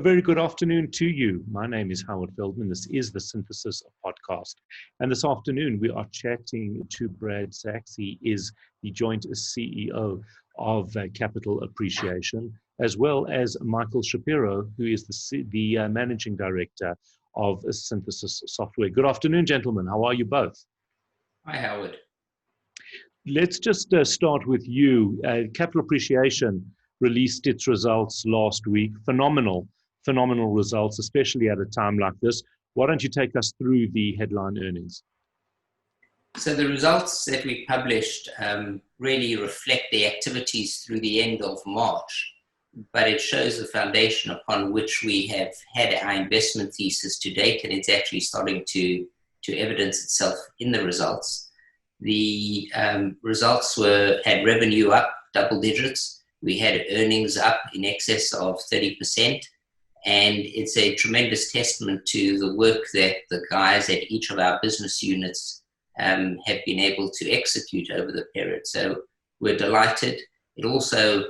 very good afternoon to you. My name is Howard Feldman. This is the Synthesis Podcast. And this afternoon, we are chatting to Brad Sachs. He is the joint CEO of Capital Appreciation, as well as Michael Shapiro, who is the managing director of Synthesis Software. Good afternoon, gentlemen. How are you both? Hi, Howard. Let's just start with you. Capital Appreciation released its results last week. Phenomenal results, especially at a time like this. Why don't you take us through the headline earnings? So the results that we published really reflect the activities through the end of March, but it shows the foundation upon which we have had our investment thesis to date, and it's actually starting to evidence itself in the results. The results had revenue up double digits. We had earnings up in excess of 30%, and it's a tremendous testament to the work that the guys at each of our business units have been able to execute over the period. So we're delighted. It also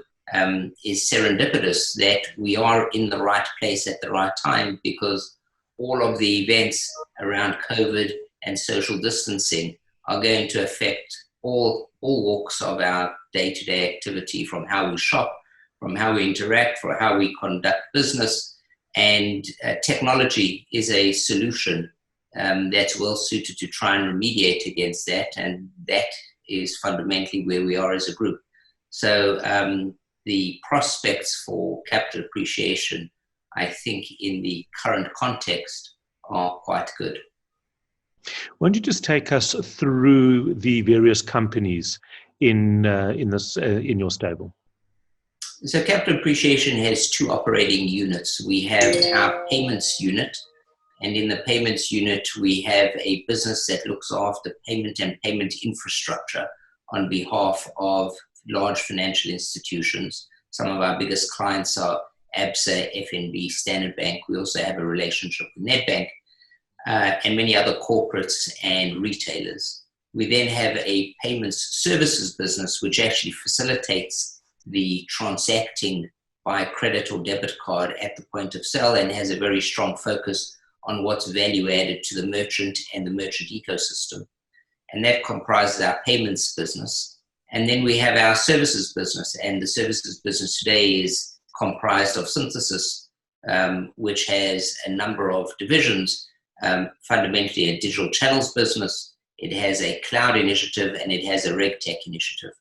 is serendipitous that we are in the right place at the right time, because all of the events around COVID and social distancing are going to affect all walks of our day-to-day activity, from how we shop, from how we interact, from how we conduct business. And technology is a solution that's well suited to try and remediate against that. And that is fundamentally where we are as a group. So the prospects for capital appreciation, I think, in the current context are quite good. Why don't you just take us through the various companies in your stable? So Capital Appreciation has two operating units. We have our payments unit, and in the payments unit, we have a business that looks after payment and payment infrastructure on behalf of large financial institutions. Some of our biggest clients are ABSA, FNB, Standard Bank. We also have a relationship with Nedbank. And many other corporates and retailers. We then have a payments services business, which actually facilitates the transacting by credit or debit card at the point of sale, and has a very strong focus on what's value added to the merchant and the merchant ecosystem. And that comprises our payments business. And then we have our services business, and the services business today is comprised of Synthesis, which has a number of divisions. Fundamentally a digital channels business, it has a cloud initiative, and it has a RegTech initiative.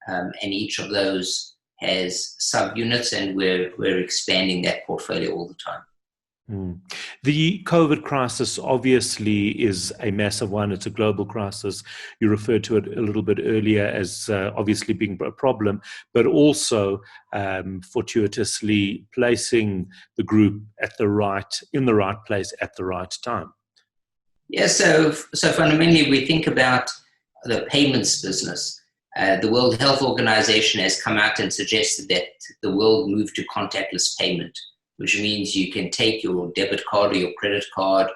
And each of those has subunits, and we're expanding that portfolio all the time. The COVID crisis obviously is a massive one. It's a global crisis. You referred to it a little bit earlier as obviously being a problem, but also fortuitously placing the group in the right place at the right time. Yeah, so fundamentally we think about the payments business. The World Health Organization has come out and suggested that the world move to contactless payment, which means you can take your debit card or your credit card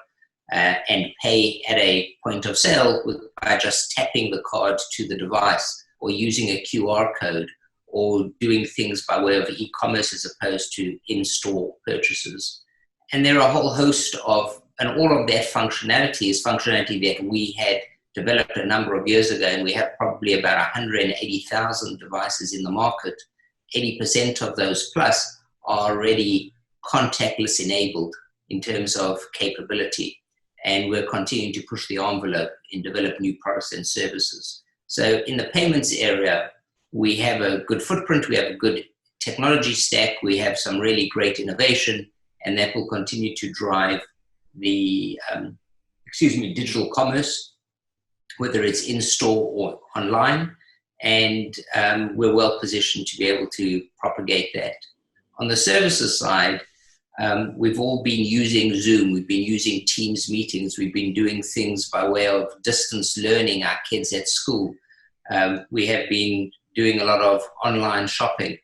and pay at a point of sale by just tapping the card to the device, or using a QR code, or doing things by way of e-commerce as opposed to in-store purchases. And there are a whole host of, and all of that functionality is functionality that we had developed a number of years ago, and we have probably about 180,000 devices in the market. 80% of those plus are already contactless enabled in terms of capability, and we're continuing to push the envelope and develop new products and services. So in the payments area, we have a good footprint, we have a good technology stack, we have some really great innovation, and that will continue to drive the digital commerce, whether it's in-store or online, and we're well positioned to be able to propagate that. On the services side, we've all been using Zoom, we've been using Teams meetings, we've been doing things by way of distance learning our kids at school. We have been doing a lot of online shopping.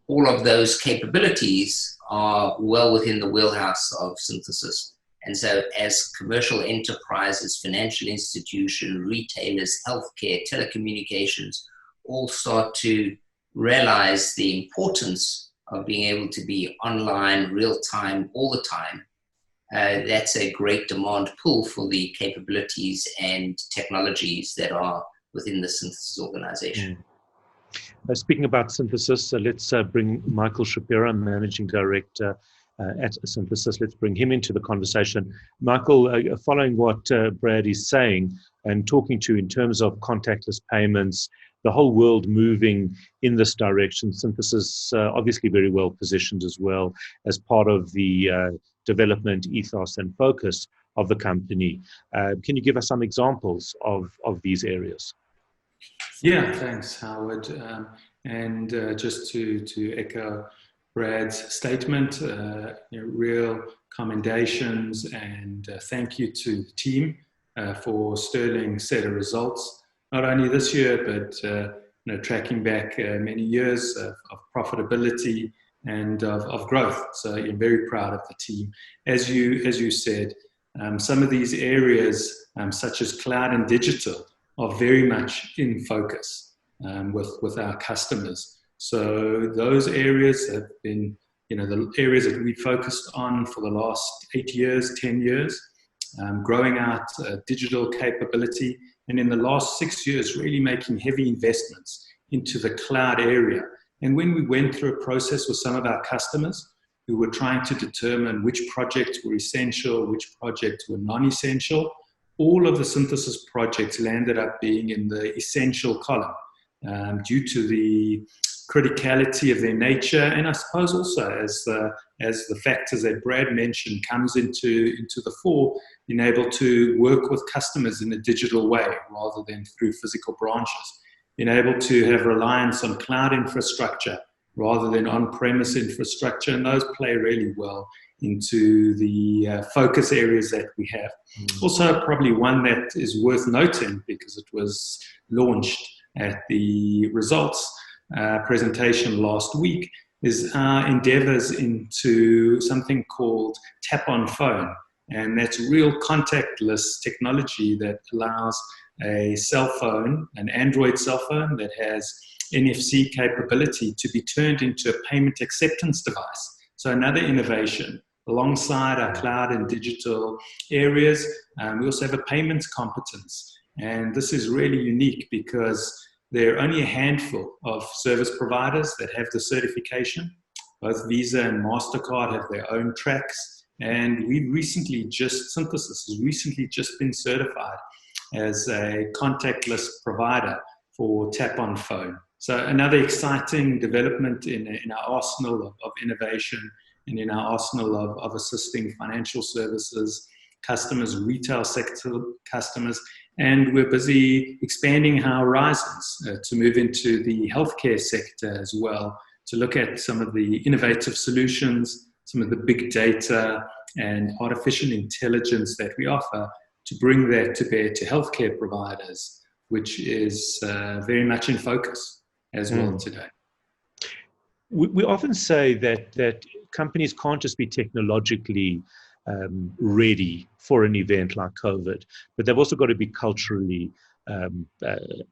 All of those capabilities are well within the wheelhouse of Synthesis. And so as commercial enterprises, financial institutions, retailers, healthcare, telecommunications, all start to realize the importance of being able to be online, real time, all the time, that's a great demand pull for the capabilities and technologies that are within the Synthesis organization. Speaking about Synthesis, let's bring Michael Shapiro, Managing Director at Synthesis. Let's bring him into the conversation. Michael, following what Brad is saying and talking to in terms of contactless payments, the whole world moving in this direction, Synthesis obviously very well positioned as well as part of the development ethos and focus of the company. Can you give us some examples of these areas? Yeah, thanks, Howard. Just to echo Brad's statement, real commendations and thank you to the team for sterling set of results, not only this year, but tracking back many years of profitability and of growth. So I'm very proud of the team. As you said, some of these areas, such as cloud and digital, are very much in focus with our customers. So those areas have been, the areas that we focused on for the last 8 years, 10 years, growing out digital capability, and in the last 6 years, really making heavy investments into the cloud area. And when we went through a process with some of our customers who were trying to determine which projects were essential, which projects were non-essential, all of the Synthesis projects landed up being in the essential column due to the criticality of their nature, and I suppose also as the factors that Brad mentioned comes into the fore, being able to work with customers in a digital way rather than through physical branches, being able to have reliance on cloud infrastructure rather than on-premise infrastructure, and those play really well into the focus areas that we have. Also, probably one that is worth noting because it was launched at the results presentation last week is our endeavors into something called Tap on Phone. And that's real contactless technology that allows a cell phone, an Android cell phone that has NFC capability to be turned into a payment acceptance device. So another innovation. Alongside our cloud and digital areas, we also have a payments competence. And this is really unique because there are only a handful of service providers that have the certification. Both Visa and MasterCard have their own tracks. And Synthesis has recently just been certified as a contactless provider for Tap on Phone. So another exciting development in our arsenal of innovation and in our arsenal of assisting financial services customers, retail sector customers, and we're busy expanding our horizons to move into the healthcare sector as well, to look at some of the innovative solutions, some of the big data and artificial intelligence that we offer, to bring that to bear to healthcare providers, which is very much in focus as well today. We often say that companies can't just be technologically ready for an event like COVID, but they've also got to be culturally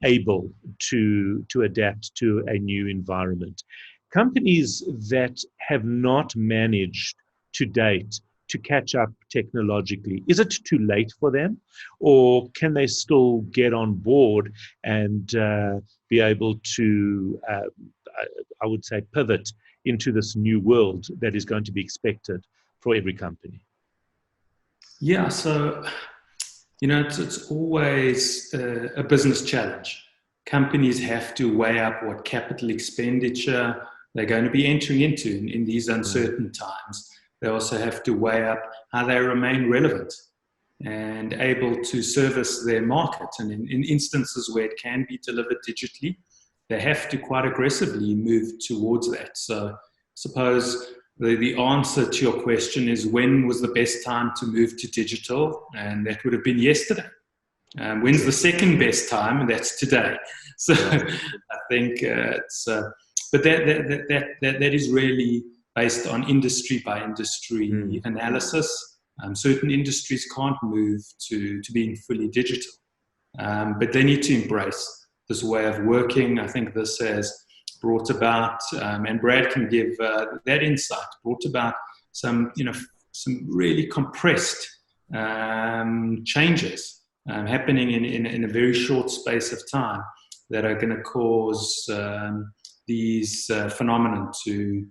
able to adapt to a new environment. Companies that have not managed to date to catch up technologically, is it too late for them, or can they still get on board and be able to, I would say, pivot into this new world that is going to be expected for every company? Yeah, so, it's always a business challenge. Companies have to weigh up what capital expenditure they're going to be entering into in these uncertain times. They also have to weigh up how they remain relevant and able to service their market. And in instances where it can be delivered digitally, they have to quite aggressively move towards that. So I suppose the answer to your question is, when was the best time to move to digital? And that would have been yesterday. When's the second best time? And that's today. So I think but that is really based on industry by industry analysis. Certain industries can't move to being fully digital, but they need to embrace this way of working. I think this has brought about, and Brad can give that insight, brought about some really compressed changes happening in a very short space of time that are going to cause these phenomena to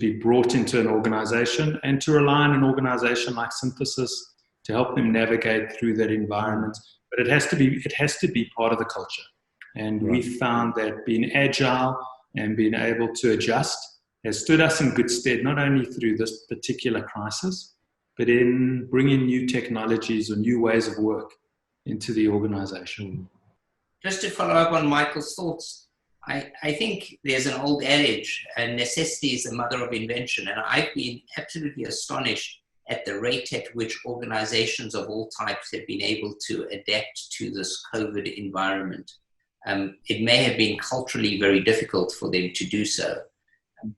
be brought into an organization, and to rely on an organization like Synthesis to help them navigate through that environment. But it has to be part of the culture. And we found that being agile and being able to adjust has stood us in good stead, not only through this particular crisis, but in bringing new technologies or new ways of work into the organization. Just to follow up on Michael's thoughts, I think there's an old adage, necessity is the mother of invention. And I've been absolutely astonished at the rate at which organizations of all types have been able to adapt to this COVID environment. It may have been culturally very difficult for them to do so,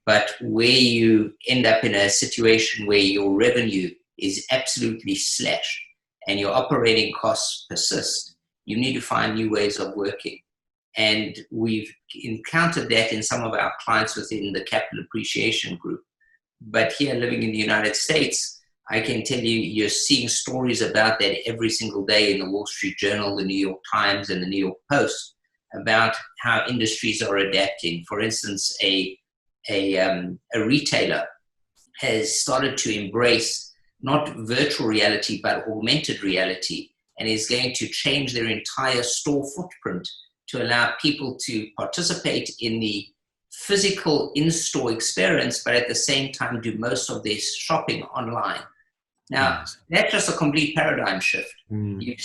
but where you end up in a situation where your revenue is absolutely slashed and your operating costs persist, you need to find new ways of working. And we've encountered that in some of our clients within the capital appreciation group. But here, living in the United States, I can tell you, you're seeing stories about that every single day in the Wall Street Journal, the New York Times, and the New York Post, about how industries are adapting. For instance, a retailer has started to embrace not virtual reality, but augmented reality, and is going to change their entire store footprint to allow people to participate in the physical in-store experience, but at the same time do most of their shopping online. Now, that's just a complete paradigm shift. You've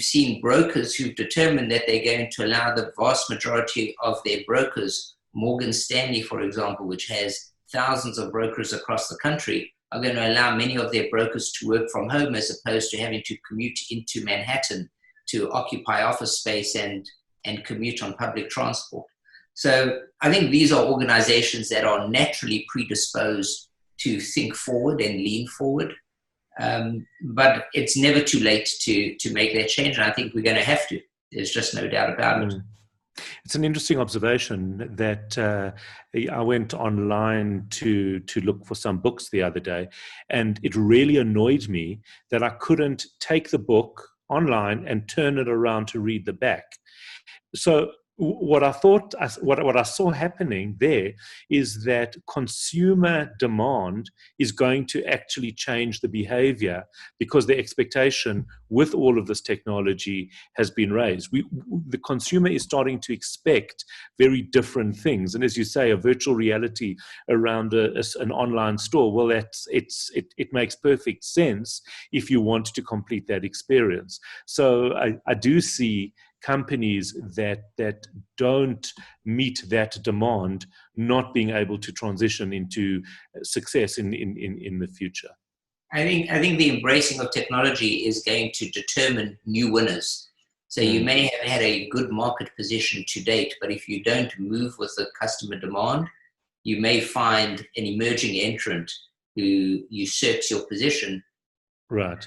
seen brokers who've determined that they're going to allow the vast majority of their brokers, Morgan Stanley, for example, which has thousands of brokers across the country, are going to allow many of their brokers to work from home as opposed to having to commute into Manhattan to occupy office space and commute on public transport. So I think these are organizations that are naturally predisposed to think forward and lean forward. But it's never too late to make that change. And I think we're going to have to. There's just no doubt about it. It's an interesting observation that I went online to look for some books the other day, and it really annoyed me that I couldn't take the book online and turn it around to read the back. So what I saw happening there is that consumer demand is going to actually change the behavior, because the expectation with all of this technology has been raised. The consumer is starting to expect very different things. And as you say, a virtual reality around an online store, well, it makes perfect sense if you want to complete that experience. So I do see companies that don't meet that demand not being able to transition into success in the future. I think the embracing of technology is going to determine new winners. So you may have had a good market position to date, but if you don't move with the customer demand, you may find an emerging entrant who usurps your position. Right.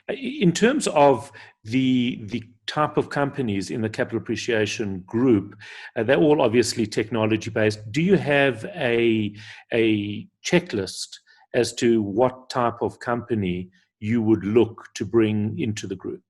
In terms of the type of companies in the capital appreciation group, they're all obviously technology based. Do you have a checklist as to what type of company you would look to bring into the group?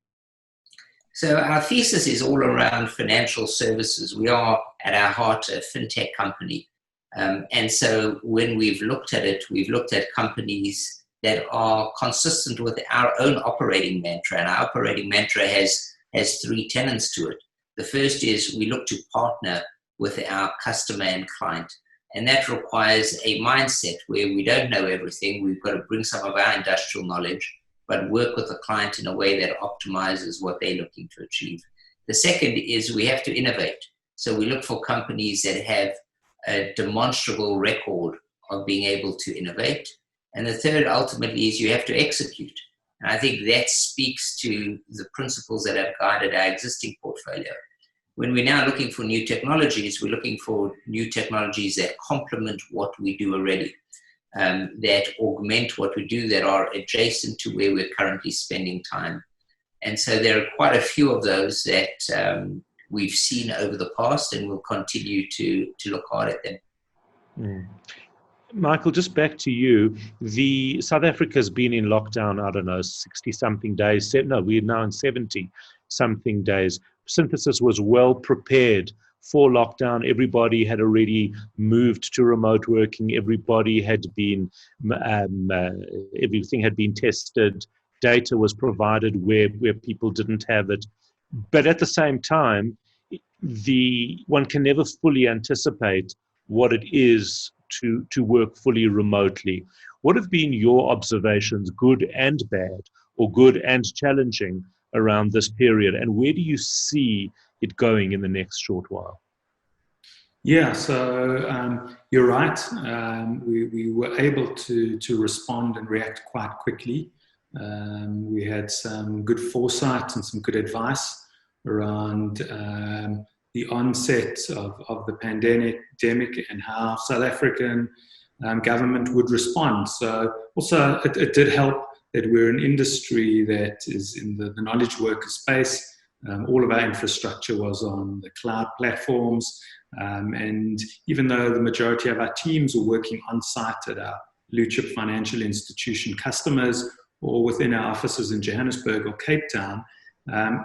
So our thesis is all around financial services. We are at our heart a fintech company. And so when we've looked at it, we've looked at companies that are consistent with our own operating mantra. And our operating mantra has three tenets to it. The first is we look to partner with our customer and client. And that requires a mindset where we don't know everything. We've got to bring some of our industrial knowledge, but work with the client in a way that optimizes what they're looking to achieve. The second is we have to innovate. So we look for companies that have a demonstrable record of being able to innovate. And the third, ultimately, is you have to execute. And I think that speaks to the principles that have guided our existing portfolio. When we're now looking for new technologies, we're looking for new technologies that complement what we do already, that augment what we do, that are adjacent to where we're currently spending time. And so there are quite a few of those that we've seen over the past, and we'll continue to look hard at them. Mm. Michael, just back to you. The South Africa's been in lockdown, I don't know, 60-something days. No, we're now in 70-something days. Synthesis was well prepared for lockdown. Everybody had already moved to remote working. Everybody had been, everything had been tested. Data was provided where people didn't have it. But at the same time, one can never fully anticipate what it is to work fully remotely. What have been your observations, good and bad, or good and challenging, around this period? And where do you see it going in the next short while? Yeah, so you're right. We were able to respond and react quite quickly. We had some good foresight and some good advice around the onset of the pandemic and how South African government would respond. So also it did help that we're an industry that is in the knowledge worker space. All of our infrastructure was on the cloud platforms. And even though the majority of our teams were working on site at our blue chip financial institution customers or within our offices in Johannesburg or Cape Town,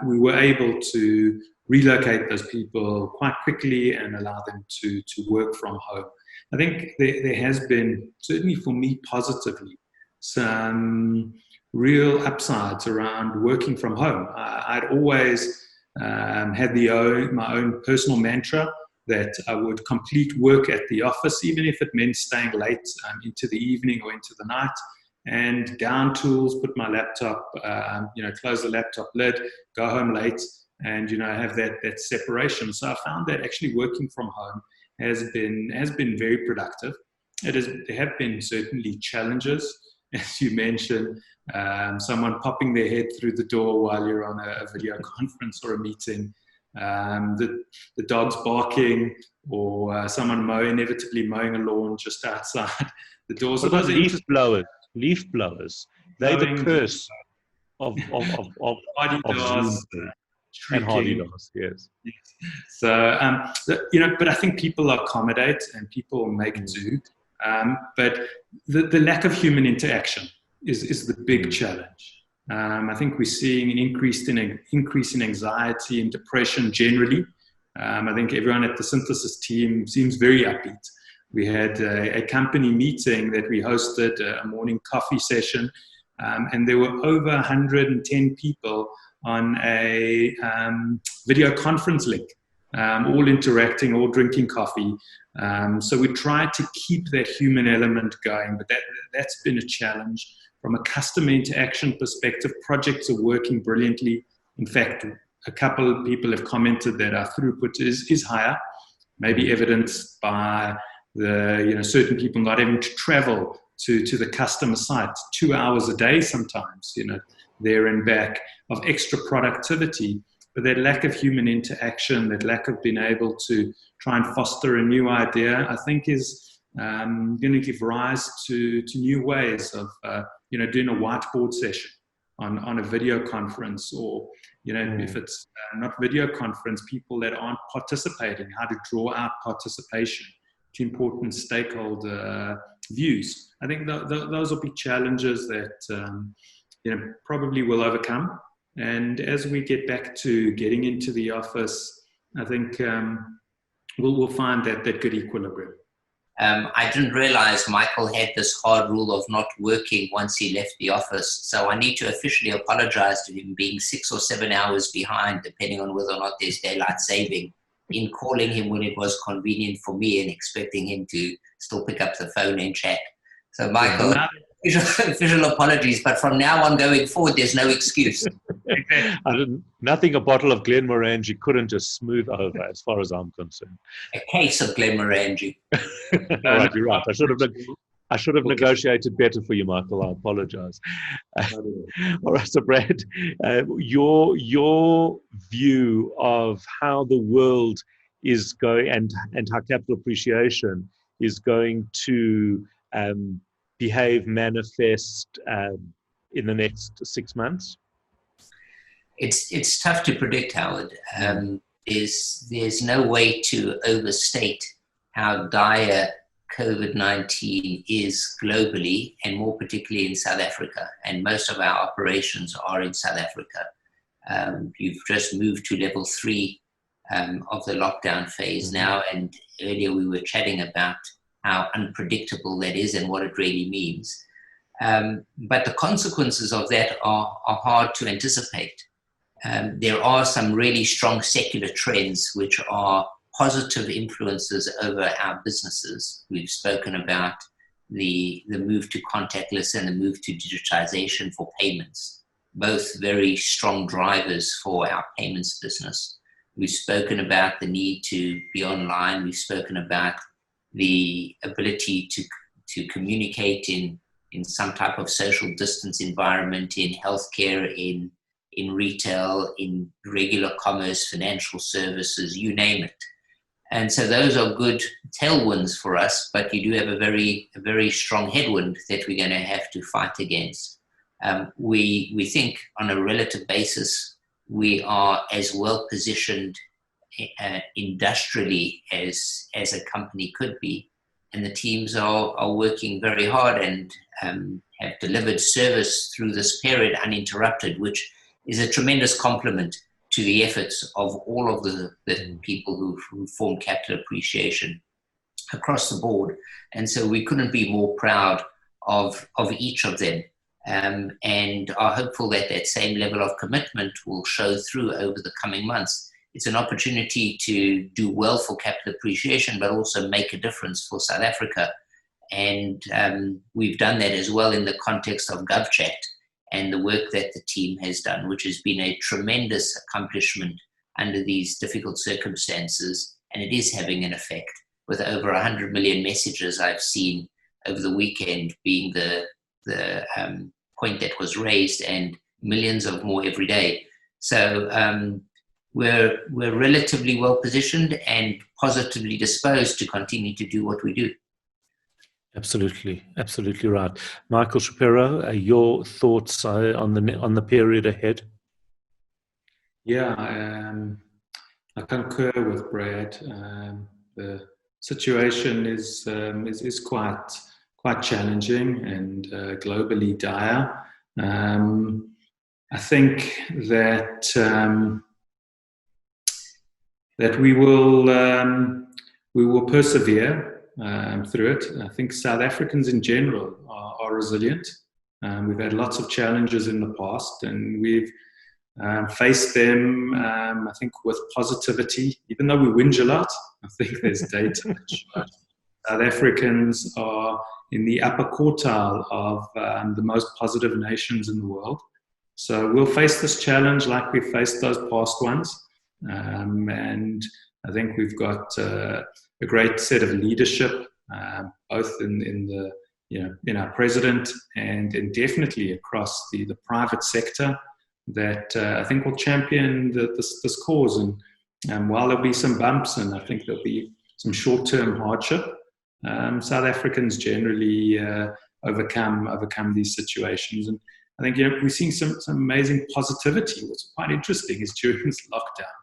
we were able to relocate those people quite quickly and allow them to work from home. I think there has been, certainly for me positively, some real upsides around working from home. I'd always had my own personal mantra that I would complete work at the office, even if it meant staying late into the evening or into the night, and down tools, put my laptop, close the laptop lid, go home late, and have that separation. So I found that actually working from home has been very productive. There have been certainly challenges, as you mentioned, someone popping their head through the door while you're on a video conference or a meeting, the dogs barking, or someone inevitably mowing a lawn just outside the doors. What about leaf blowers? They're the curse of Zoom and hardy doors, yes. So, but I think people accommodate and people make do. But the lack of human interaction is the big challenge. I think we're seeing an increase in anxiety and depression generally. I think everyone at the Synthesis team seems very upbeat. We had a company meeting that we hosted, a morning coffee session, and there were over 110 people on a video conference link, all interacting, all drinking coffee. So we tried to keep that human element going, but that's been a challenge. From a customer interaction perspective, projects are working brilliantly. In fact, a couple of people have commented that our throughput is higher, maybe evidenced by certain people not having to travel to the customer site 2 hours a day sometimes, there and back, of extra productivity. But that lack of human interaction, that lack of being able to try and foster a new idea, I think is going to give rise to new ways of doing a whiteboard session on a video conference, or if it's not video conference, people that aren't participating, how to draw out participation to important stakeholder views. I think those will be challenges that probably will overcome. And as we get back to getting into the office, I think we'll find that good equilibrium. I didn't realize Michael had this hard rule of not working once he left the office. So I need to officially apologize to him being 6 or 7 hours behind, depending on whether or not there's daylight saving, in calling him when it was convenient for me and expecting him to still pick up the phone and chat. So Michael, official apologies, but from now on going forward, there's no excuse. Nothing a bottle of Glenmorangie couldn't just smooth over, as far as I'm concerned. A case of Glenmorangie. All right, you're right. I should have negotiated better for you, Michael. I apologize. All right, so Brad, your view of how the world is going and how capital appreciation is going to manifest in the next 6 months? It's tough to predict, Howard. there's no way to overstate how dire COVID-19 is globally, and more particularly in South Africa. And most of our operations are in South Africa. You've just moved to level 3 of the lockdown phase now, and earlier we were chatting about how unpredictable that is and what it really means. But the consequences of that are hard to anticipate. There are some really strong secular trends which are positive influences over our businesses. We've spoken about the move to contactless and the move to digitization for payments, both very strong drivers for our payments business. We've spoken about the need to be online. We've spoken about the ability to communicate in some type of social distance environment, in healthcare, in retail, in regular commerce, financial services, you name it. And so those are good tailwinds for us, but you do have a very strong headwind that we're going to have to fight against. We think on a relative basis, we are as well positioned industrially as a company could be. And the teams are working very hard and have delivered service through this period uninterrupted, which is a tremendous compliment to the efforts of all of the people who form Capital Appreciation across the board. And so we couldn't be more proud of each of them, and are hopeful that that same level of commitment will show through over the coming months. It's an opportunity to do well for Capital Appreciation, but also make a difference for South Africa. And we've done that as well in the context of GovChat and the work that the team has done, which has been a tremendous accomplishment under these difficult circumstances. And it is having an effect, with over 100 million messages I've seen over the weekend being the point that was raised, and millions of more every day. So we're relatively well positioned and positively disposed to continue to do what we do. Absolutely right. Michael Shapiro, your thoughts on the period ahead? Yeah, I concur with Brad. The situation is quite challenging and globally dire. I think that we will persevere through it. I think South Africans in general are resilient. We've had lots of challenges in the past, and we've faced them, I think, with positivity. Even though we whinge a lot, I think there's data that shows South Africans are in the upper quartile of the most positive nations in the world. So we'll face this challenge like we faced those past ones. And I think we've got a great set of leadership, both in our president and definitely across the private sector, that I think will champion this cause. And while there'll be some bumps, and I think there'll be some short-term hardship, South Africans generally overcome these situations. And I think we're seeing some amazing positivity. What's quite interesting is during this lockdown,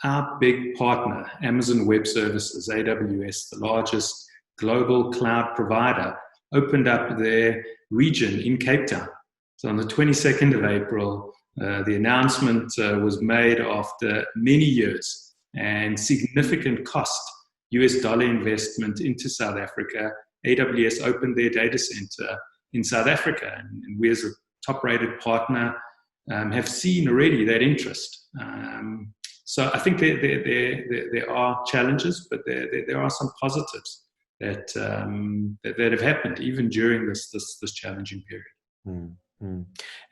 our big partner, Amazon Web Services, AWS, the largest global cloud provider, opened up their region in Cape Town. So on the 22nd of April, the announcement was made after many years and significant cost, US dollar investment into South Africa. AWS opened their data center in South Africa, and we as a top-rated partner have seen already that interest. So I think there are challenges, but there are some positives that have happened even during this challenging period.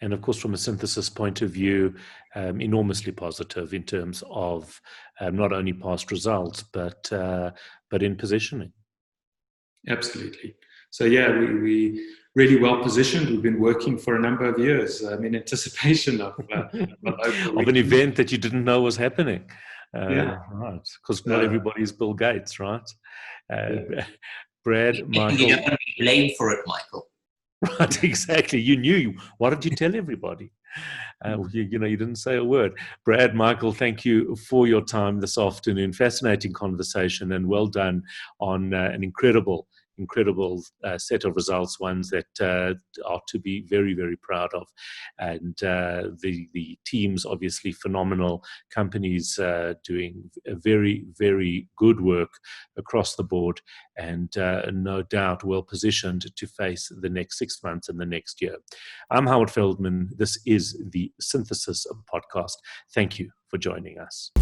And of course, from a synthesis point of view, enormously positive in terms of not only past results, but in positioning. Absolutely. So yeah, we really well positioned. We've been working for a number of years in anticipation of an event that you didn't know was happening. Right, because not everybody is Bill Gates, right? Brad, Michael. You don't want to be blamed for it, Michael. Right, exactly. You knew. Why did you tell everybody? You didn't say a word. Brad, Michael, thank you for your time this afternoon. Fascinating conversation, and well done on an incredible set of results, ones that are to be very, very proud of. And the teams, obviously phenomenal, companies doing very, very good work across the board, and no doubt well positioned to face the next 6 months and the next year. I'm Howard Feldman. This is the Synthesis Podcast. Thank you for joining us.